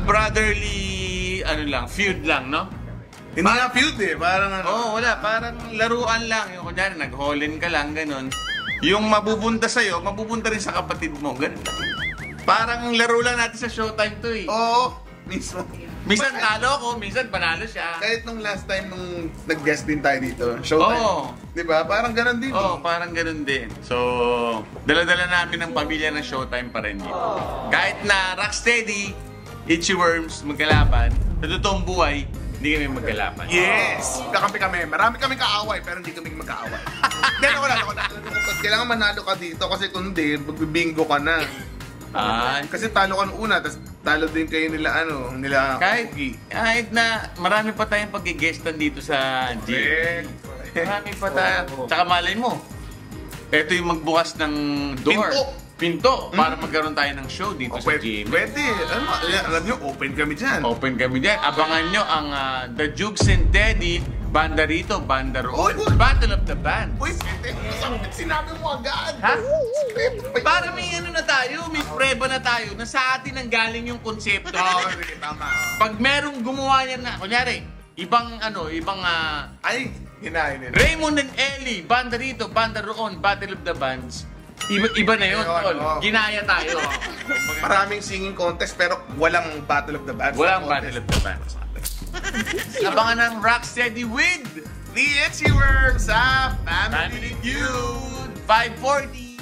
brotherly, ano lang, feud lang, no? Hindi nga feud eh, parang ano. Oo, wala. Parang laruan lang. Yung kunyari, nag-holin ka lang, ganun. Yung mabubunta sa'yo, mabubunta rin sa kapatid mo, ganun lang. Parang laro lang natin sa Showtime to eh. Oo, mismo. Minsan talo ko, minsan panalo siya. Kahit nung last time nung nag-guest din tayo dito, Showtime. Oo. Diba? Parang ganun din. Oo, parang ganun din. So, dala-dala namin ng pamilya ng Showtime pa rin dito. Kahit na Rocksteady, Itchy Worms, magkalaban, sa totoong buhay, hindi kami magkalaban. Yes! Kakampi kami. Marami kaming kaaway, pero hindi kami magkaaway. Dahil ako lang. Kailangan manalo ka dito kasi kung hindi, magbibingo ka na. Kasi talo ka nung una, tapos talo din kayo nila, nila kahit na marami pa tayong pag-guestan dito sa gym. Marami pa tayo. Tsaka malay mo, ito yung magbukas ng door. Pinto para magkaroon tayo ng show dito sa gym. Pwede. Alam nyo, open kami dyan. Open kami dyan. Abangan nyo ang The Jukes and Teddy, banda rito, banda roon. Battle of the Band. Uy, sinabi mo agad. Ha? Para may ano na tayo, may preba na tayo na sa atin ang galing yung konsepto. Sige, tama. Pag merong gumawa yan na, kunyari, ibang ay, hinahin nila. Raymond and Ellie, banda rito, banda roon, Battle of the Bands. Iba na yun, tol. Ginaya tayo. Maraming singing contest pero walang Battle of the Bands. Walang Battle of the Bands. Abangan ng Rocksteady with the Itchy Worms sa Family Feud 540.